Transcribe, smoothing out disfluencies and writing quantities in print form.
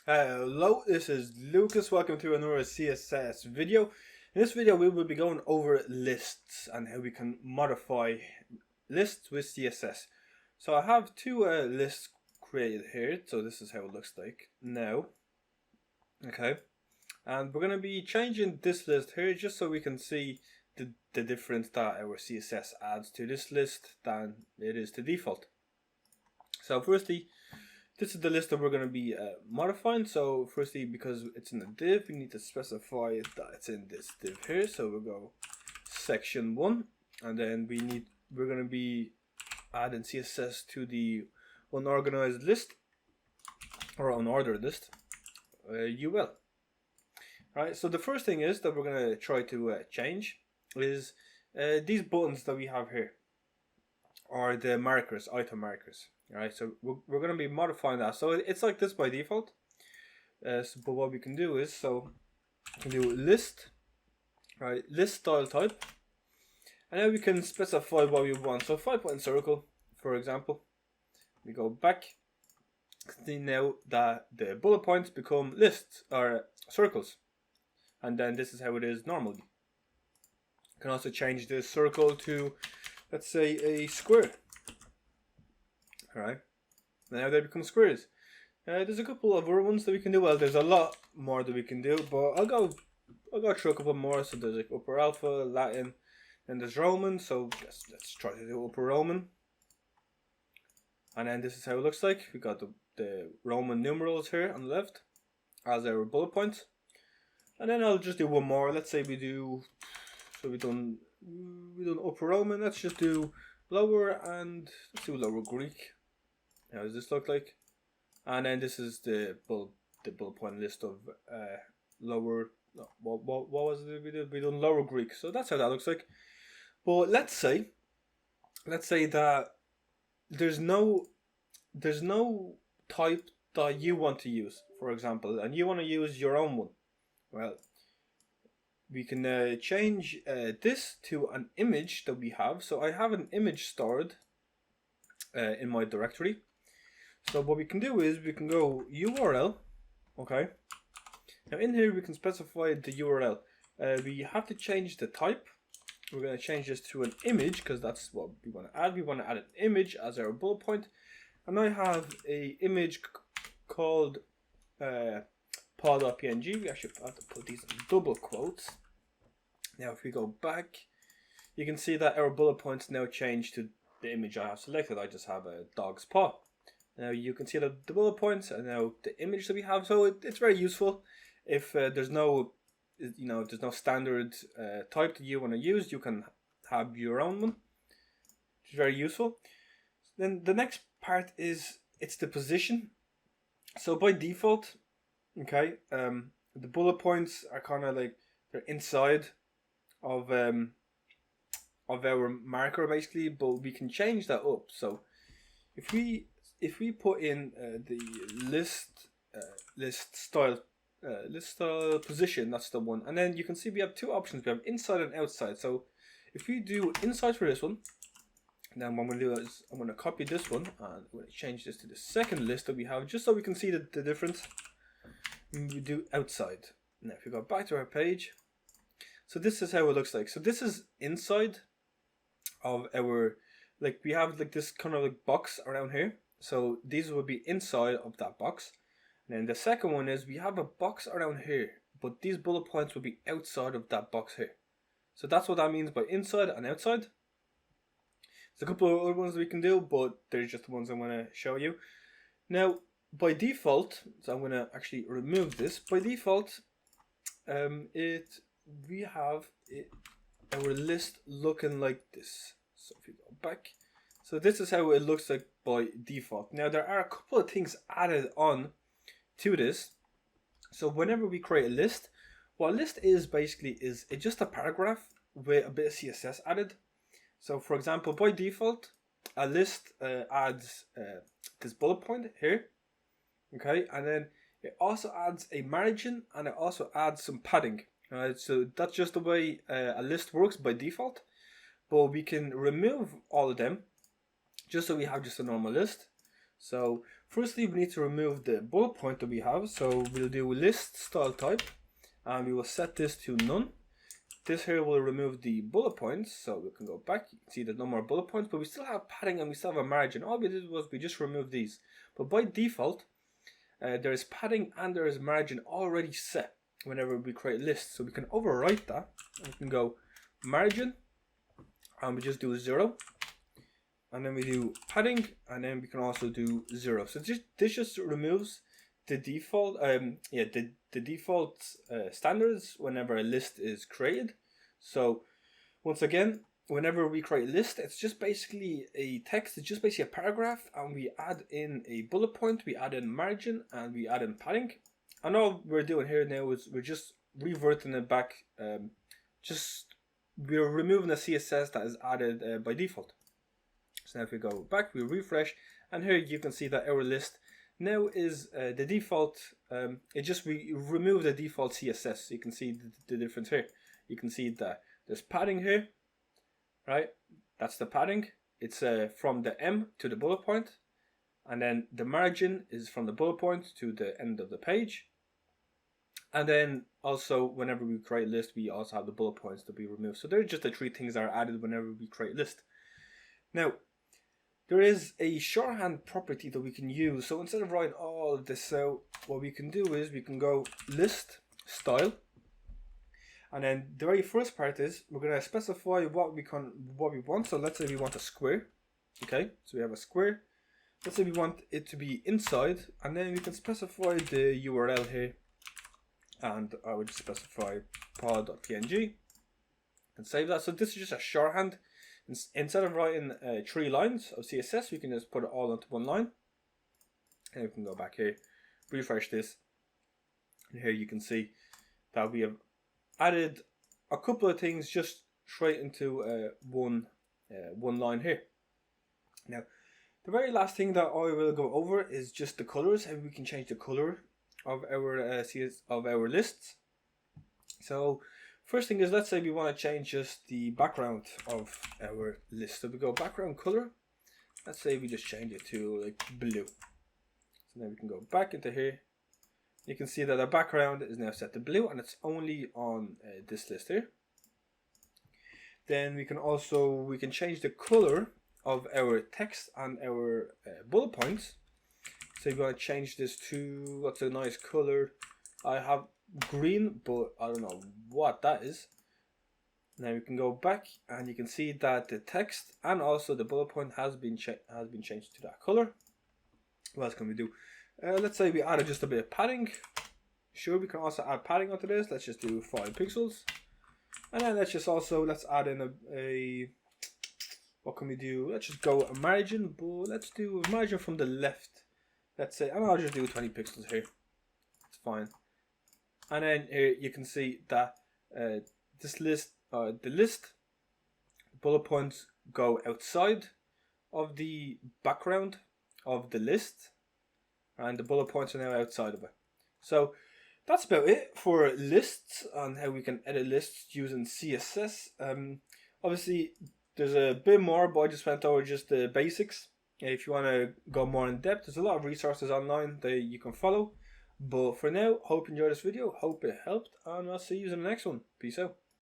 Hello, this is Lucas. Welcome to another CSS video. In this video, we will be going over lists and how we can modify lists with CSS. So I have two lists created here. So this is how it looks like now. Okay, and we're going to be changing this list here just so we can see the difference that our CSS adds to this list than it is to default. So firstly, this is the list that we're going to be modifying. So firstly, because it's in a div, we need to specify that it's in this div here. So we'll go section 1, and then we're going to be adding CSS to the unorganized list or unordered list UL. Alright, so the first thing is that we're going to try to change is these buttons that we have here are the markers, item markers. Alright, so we're going to be modifying that. So it's like this by default. But what we can do is, so we can do list, right? List style type, and then we can specify what we want. So 5-point circle, for example. We go back. See now that the bullet points become lists or circles, and then this is how it is normally. You can also change this circle to, let's say, a square. Alright, now they become squares. There's a couple of other ones that we can do. Well, there's a lot more that we can do, but I'll go through a couple more. So there's like upper alpha, Latin, and there's Roman. So let's try to do upper Roman. And then this is how it looks like. We got the Roman numerals here on the left as our bullet points. And then I'll just do one more. Let's say we've done upper Roman. Let's just do lower, and let's do lower Greek. How does this look like? And then this is the bullet point list of lower. No, what was it we did? We done lower Greek. So that's how that looks like. But let's say that there's no type that you want to use, for example, and you want to use your own one. Well, we can change this to an image that we have. So I have an image stored in my directory. So what we can do is we can go URL. Okay. Now in here we can specify the URL. We have to change the type. We're going to change this to an image because that's what we want to add. We want to add an image as our bullet point. And I have a image called pod.png. We actually have to put these in double quotes. Now if we go back, you can see that our bullet points now change to the image I have selected. I just have a dog's paw. Now you can see the bullet points and now the image that we have. So it's very useful. If there's no standard type that you want to use, you can have your own one. It's very useful. Then the next part is it's the position. So by default, okay, the bullet points are kind of like they're inside of our marker basically, but we can change that up. So if we put in the list style position, that's the one, and then you can see we have two options. We have inside and outside. So if we do inside for this one, then what I'm going to do is I'm going to copy this one and I'm going to change this to the second list that we have, just so we can see the difference. And we do outside. Now if we go back to our page, so this is how it looks like. So this is inside of our, like we have like this kind of like box around here. So these will be inside of that box. And then the second one is we have a box around here, but these bullet points will be outside of that box here. So that's what that means by inside and outside. There's a couple of other ones we can do, but they're just the ones I'm going to show you. Now, by default, so I'm going to actually remove this. By default, we have our list looking like this. So if you go back, so this is how it looks like by default. Now there are a couple of things added on to this. So whenever we create a list, what a list is basically is it's just a paragraph with a bit of CSS added. So for example, by default, a list adds this bullet point here, okay, and then it also adds a margin and it also adds some padding. So that's just the way a list works by default, but we can remove all of them just so we have just a normal list. So Firstly, we need to remove the bullet point that we have. So we'll do list style type, and we will set this to none. This here will remove the bullet points, so we can go back. You can see there's no more bullet points, but we still have padding and we still have a margin. All we did was we just removed these. But by default, there is padding and there is margin already set whenever we create lists. So we can overwrite that. We can go margin, and we just do 0. And then we do padding, and then we can also do 0. So this just removes the default, the default standards whenever a list is created. So once again, whenever we create a list, it's just basically a text. It's just basically a paragraph, and we add in a bullet point, we add in margin, and we add in padding. And all we're doing here now is we're just reverting it back. We're removing the CSS that is added by default. So now if we go back, we refresh, and here you can see that our list now is the default. We remove the default CSS. So you can see the difference here. You can see that there's padding here, right? That's the padding. It's from the M to the bullet point, and then the margin is from the bullet point to the end of the page. And then also whenever we create a list, we also have the bullet points to be removed. So they're just the 3 things that are added whenever we create a list. Now, there is a shorthand property that we can use. So instead of writing all of this out, what we can do is we can go list style, and then the very first part is we're going to specify what we want. So let's say we want a square. Okay, so we have a square. Let's say we want it to be inside, and then we can specify the URL here, and I would specify pod.png and save that. So this is just a shorthand. Instead of writing 3 lines of CSS, we can just put it all onto 1 line. And we can go back here, refresh this, and here you can see that we have added a couple of things just straight into one line here. Now, the very last thing that I will go over is just the colors, and we can change the color of our lists. So first thing is, let's say we want to change just the background of our list. So we go background color. Let's say we just change it to like blue. So now we can go back into here. You can see that our background is now set to blue, and it's only on this list here. Then we can change the color of our text and our bullet points. So we're going to change this to, what's a nice color? I have green, but I don't know what that is. Now we can go back, and you can see that the text and also the bullet point has been changed to that color. What else can we do? Let's say we added just a bit of padding. Sure, we can also add padding onto this. Let's just do 5 pixels, and then let's add in a what can we do? Let's just go a margin, but let's do a margin from the left. Let's say, and I'll just do 20 pixels here. It's fine. And then here you can see that this list, the bullet points go outside of the background of the list, and the bullet points are now outside of it. So that's about it for lists and how we can edit lists using CSS. Obviously, there's a bit more, but I just went over just the basics. If you want to go more in depth, there's a lot of resources online that you can follow. But for now, hope you enjoyed this video, hope it helped, and I'll see you in the next one. Peace out.